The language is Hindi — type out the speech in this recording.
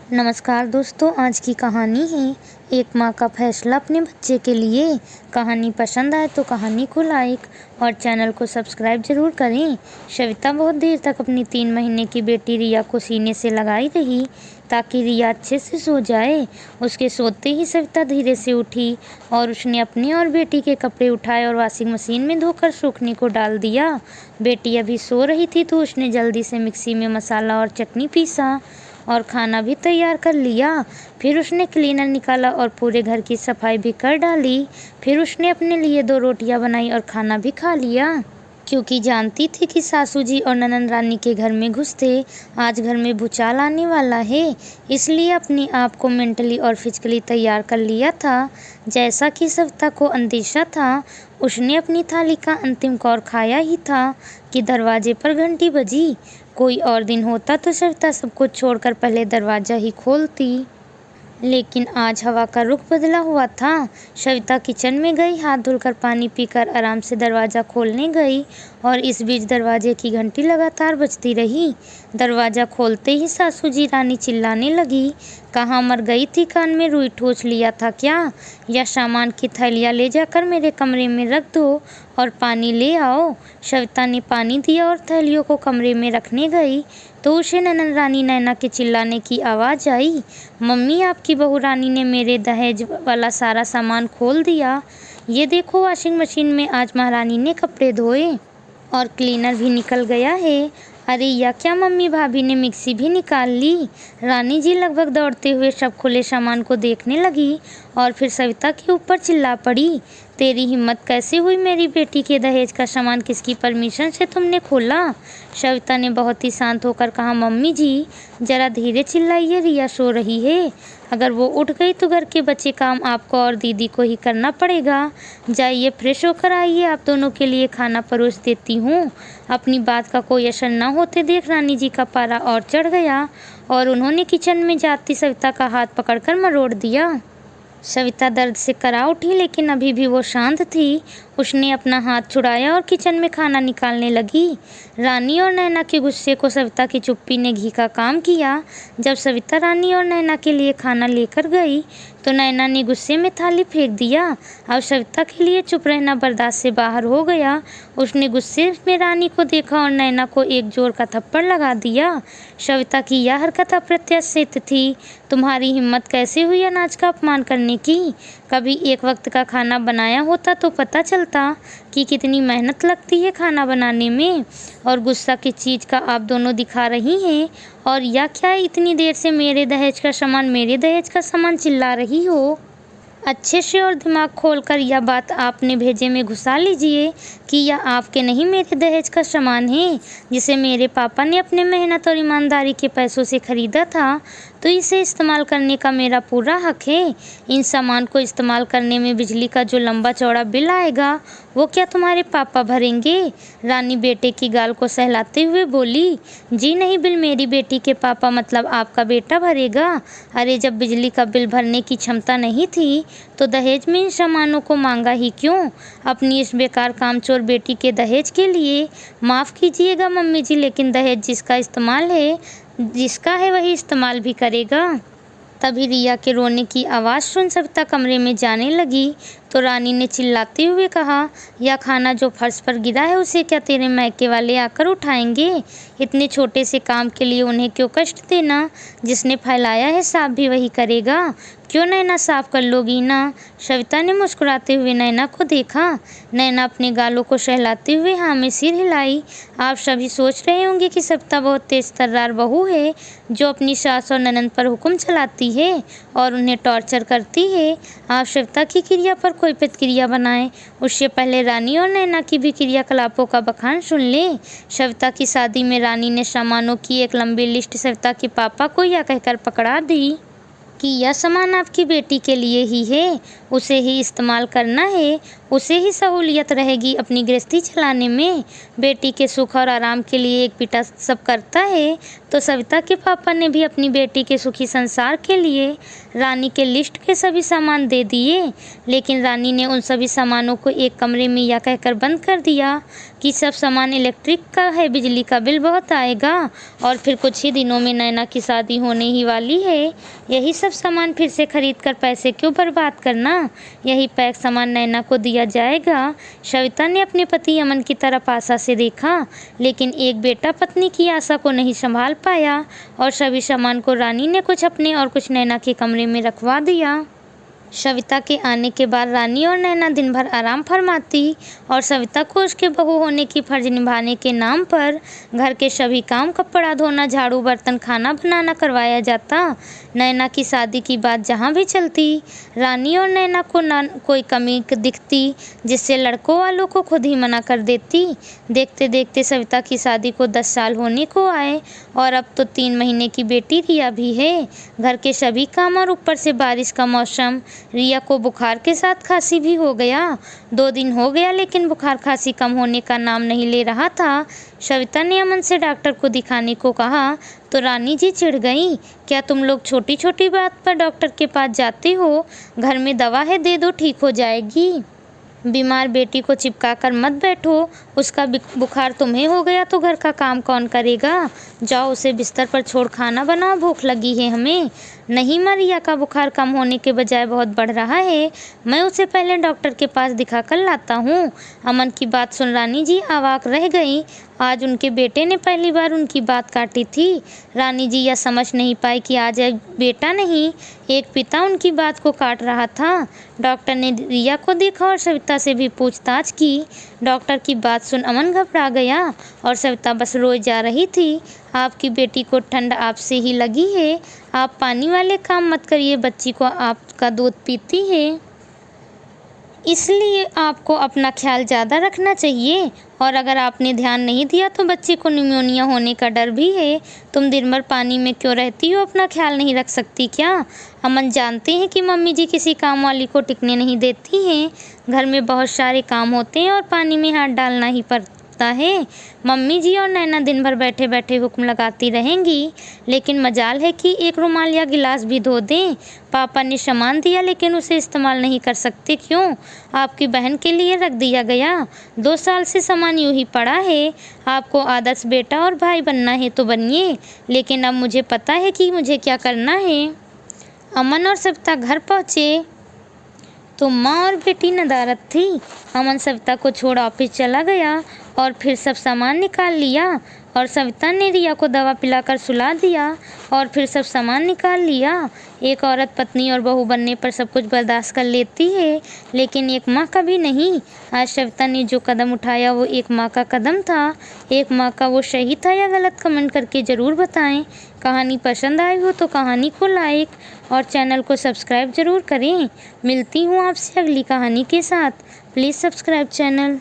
नमस्कार दोस्तों, आज की कहानी है एक माँ का फैसला अपने बच्चे के लिए। कहानी पसंद आए तो कहानी को लाइक और चैनल को सब्सक्राइब जरूर करें। सविता बहुत देर तक अपनी 3 महीने की बेटी रिया को सीने से लगाई रही ताकि रिया अच्छे से सो जाए। उसके सोते ही सविता धीरे से उठी और उसने अपने और बेटी के कपड़े उठाए और वॉशिंग मशीन में धोकर सूखने को डाल दिया। बेटी अभी सो रही थी तो उसने जल्दी से मिक्सी में मसाला और चटनी पीसा और खाना भी तैयार कर लिया। फिर उसने क्लीनर निकाला और पूरे घर की सफाई भी कर डाली। फिर उसने अपने लिए 2 रोटियां बनाई और खाना भी खा लिया, क्योंकि जानती थी कि सासू जी और ननंद रानी के घर में घुसते आज घर में भूचाल आने वाला है। इसलिए अपने आप को मेंटली और फिजिकली तैयार कर लिया था। जैसा कि सविता को अंदेशा था, उसने अपनी थाली का अंतिम कौर खाया ही था कि दरवाजे पर घंटी बजी। कोई और दिन होता तो सविता सब कुछ छोड़कर पहले दरवाज़ा ही खोलती, लेकिन आज हवा का रुख बदला हुआ था। सविता किचन में गई, हाथ धुलकर पानी पीकर आराम से दरवाज़ा खोलने गई और इस बीच दरवाजे की घंटी लगातार बजती रही। दरवाज़ा खोलते ही सासू जी रानी चिल्लाने लगी, कहाँ मर गई थी? कान में रुई ठोस लिया था क्या? या सामान की थैलियाँ ले जाकर मेरे कमरे में रख दो और पानी ले आओ। सविता ने पानी दिया और थैलियों को कमरे में रखने गई तो उसे ननंद रानी नैना के चिल्लाने की आवाज़ आई, मम्मी आपकी बहू रानी ने मेरे दहेज वाला सारा सामान खोल दिया। ये देखो, वॉशिंग मशीन में आज महारानी ने कपड़े धोए और क्लीनर भी निकल गया है। अरे या क्या, मम्मी भाभी ने मिक्सी भी निकाल ली। रानी जी लगभग दौड़ते हुए सब खुले सामान को देखने लगी और फिर सविता के ऊपर चिल्ला पड़ी, तेरी हिम्मत कैसे हुई? मेरी बेटी के दहेज का सामान किसकी परमिशन से तुमने खोला? सविता ने बहुत ही शांत होकर कहा, मम्मी जी जरा धीरे चिल्लाइए, रिया सो रही है। अगर वो उठ गई तो घर के बचे काम आपको और दीदी को ही करना पड़ेगा। जाइए फ्रेश होकर आइए, आप दोनों के लिए खाना परोस देती हूँ। अपनी बात का कोई असर न होते देख रानी जी का पारा और चढ़ गया और उन्होंने किचन में जाती सविता का हाथ पकड़कर मरोड़ दिया। सविता दर्द से करा उठी, लेकिन अभी भी वो शांत थी। उसने अपना हाथ छुड़ाया और किचन में खाना निकालने लगी। रानी और नैना के गुस्से को सविता की चुप्पी ने घी का काम किया। जब सविता रानी और नैना के लिए खाना लेकर गई तो नैना ने गुस्से में थाली फेंक दिया। अब सविता के लिए चुप रहना बर्दाश्त से बाहर हो गया। उसने गुस्से में रानी को देखा और नैना को एक जोर का थप्पड़ लगा दिया। सविता की यह हरकत अप्रत्याशित थी। तुम्हारी हिम्मत कैसे हुई अनाज का अपमान करने की? कभी एक वक्त का खाना बनाया होता तो पता चलता कि कितनी मेहनत लगती है खाना बनाने में। और गुस्सा किस चीज़ का आप दोनों दिखा रही हैं? और या क्या इतनी देर से मेरे दहेज का सामान चिल्ला रही हो? अच्छे से और दिमाग खोलकर यह बात आपने भेजे में घुसा लीजिए कि यह आपके नहीं मेरे दहेज का सामान है, जिसे मेरे पापा ने अपने मेहनत और ईमानदारी के पैसों से खरीदा था, तो इसे इस्तेमाल करने का मेरा पूरा हक है। इन सामान को इस्तेमाल करने में बिजली का जो लंबा चौड़ा बिल आएगा वो क्या तुम्हारे पापा भरेंगे? रानी बेटे की गाल को सहलाते हुए बोली, जी नहीं, बिल मेरी बेटी के पापा मतलब आपका बेटा भरेगा। अरे जब बिजली का बिल भरने की क्षमता नहीं थी तो दहेज में इन सामानों को मांगा ही क्यों? अपनी इस बेकार कामचोर बेटी के दहेज के लिए माफ़ कीजिएगा मम्मी जी, लेकिन दहेज जिसका है वही इस्तेमाल भी करेगा। तभी रिया के रोने की आवाज़ सुन सविता कमरे में जाने लगी तो रानी ने चिल्लाते हुए कहा, यह खाना जो फर्श पर गिरा है उसे क्या तेरे मायके वाले आकर उठाएंगे? इतने छोटे से काम के लिए उन्हें क्यों कष्ट देना? जिसने फैलाया है साफ भी वही करेगा। क्यों नैना, साफ कर लोगी ना? सविता ने मुस्कुराते हुए नैना को देखा। नैना अपने गालों को सहलाते हुए हाँ में सिर हिलाई। आप सभी सोच रहे होंगे कि सविता बहुत तेज तर्रार बहू है जो अपनी सास और ननंद पर हुक्म चलाती है और उन्हें टॉर्चर करती है। आप सविता की क्रिया पर कोई प्रतिक्रिया बनाएं, उससे पहले रानी और नैना की भी क्रियाकलापों का बखान सुन लें। सविता की शादी में रानी ने सामानों की एक लंबी लिस्ट सविता के पापा को यह कहकर पकड़ा दी, कि यह सामान आपकी बेटी के लिए ही है, उसे ही इस्तेमाल करना है, उसे ही सहूलियत रहेगी अपनी गृहस्थी चलाने में। बेटी के सुख और आराम के लिए एक पिता सब करता है, तो सविता के पापा ने भी अपनी बेटी के सुखी संसार के लिए रानी के लिस्ट के सभी सामान दे दिए। लेकिन रानी ने उन सभी सामानों को एक कमरे में यह कहकर बंद कर दिया कि सब सामान इलेक्ट्रिक का है, बिजली का बिल बहुत आएगा और फिर कुछ ही दिनों में नैना की शादी होने ही वाली है। यही सब सामान फिर से खरीद कर पैसे क्यों बर्बाद करना, यही पैक सामान नैना को दिया जाएगा। सविता ने अपने पति अमन की तरफ आशा से देखा, लेकिन एक बेटा पत्नी की आशा को नहीं संभाल पाया और सभी सामान को रानी ने कुछ अपने और कुछ नैना के कमरे में रखवा दिया। सविता के आने के बाद रानी और नैना दिन भर आराम फरमाती और सविता को उसके बहू होने की फर्ज निभाने के नाम पर घर के सभी काम, कपड़ा धोना, झाड़ू, बर्तन, खाना बनाना करवाया जाता। नैना की शादी की बात जहाँ भी चलती, रानी और नैना को ना कोई कमी दिखती, जिससे लड़कों वालों को खुद ही मना कर देती। देखते देखते सविता की शादी को 10 साल होने को आए और अब तो 3 महीने की बेटी रिया भी है। घर के सभी काम और ऊपर से बारिश का मौसम, रिया को बुखार के साथ खांसी भी हो गया। 2 दिन हो गया लेकिन बुखार खांसी कम होने का नाम नहीं ले रहा था। सविता ने अमन से डॉक्टर को दिखाने को कहा तो रानी जी चिढ़ गई। क्या तुम लोग छोटी छोटी बात पर डॉक्टर के पास जाते हो? घर में दवा है, दे दो, ठीक हो जाएगी। बीमार बेटी को चिपका कर मत बैठो, उसका बुखार तुम्हें हो गया तो घर का काम कौन करेगा? जाओ उसे बिस्तर पर छोड़ खाना बनाओ, भूख लगी है हमें। नहीं माँ, रिया का बुखार कम होने के बजाय बहुत बढ़ रहा है, मैं उसे पहले डॉक्टर के पास दिखा कर लाता हूँ। अमन की बात सुन रानी जी अवाक रह गई। आज उनके बेटे ने पहली बार उनकी बात काटी थी। रानी जी यह समझ नहीं पाई कि आज एक बेटा नहीं, एक पिता उनकी बात को काट रहा था। डॉक्टर ने रिया को देखा और सविता से भी पूछताछ की। डॉक्टर की बात सुन अमन घबरा गया और सविता बस रोई जा रही थी। आपकी बेटी को ठंड आपसे ही लगी है, आप पानी वाले काम मत करिए, बच्ची को आपका दूध पीती है, इसलिए आपको अपना ख्याल ज़्यादा रखना चाहिए। और अगर आपने ध्यान नहीं दिया तो बच्चे को निमोनिया होने का डर भी है। तुम दिन भर पानी में क्यों रहती हो, अपना ख्याल नहीं रख सकती क्या? अमन जानते हैं कि मम्मी जी किसी काम वाली को टिकने नहीं देती हैं। घर में बहुत सारे काम होते हैं और पानी में हाथ डालना ही पड़ता है। मम्मी जी और नैना दिन भर बैठे बैठे हुक्म लगाती रहेंगी, लेकिन मजाल है कि एक रुमाल या गिलास भी धो दें। पापा ने सामान दिया लेकिन उसे इस्तेमाल नहीं कर सकते, क्यों? आपकी बहन के लिए रख दिया गया। 2 साल से सामान यूं ही पड़ा है। आपको आदर्श बेटा और भाई बनना है तो बनिए, लेकिन अब मुझे पता है कि मुझे क्या करना है। अमन और सविता घर पहुँचे तो माँ और बेटी नदारद थी। अमन सविता को छोड़ ऑफिस चला गया और फिर सब सामान निकाल लिया और सविता ने रिया को दवा पिलाकर सुला दिया और फिर सब सामान निकाल लिया। एक औरत पत्नी और बहू बनने पर सब कुछ बर्दाश्त कर लेती है, लेकिन एक माँ कभी नहीं। आज सविता ने जो कदम उठाया वो एक माँ का कदम था। एक माँ का वो सही था या गलत, कमेंट करके ज़रूर बताएं। कहानी पसंद आई हो तो कहानी को लाइक और चैनल को सब्सक्राइब ज़रूर करें। मिलती हूँ आपसे अगली कहानी के साथ। Please subscribe channel.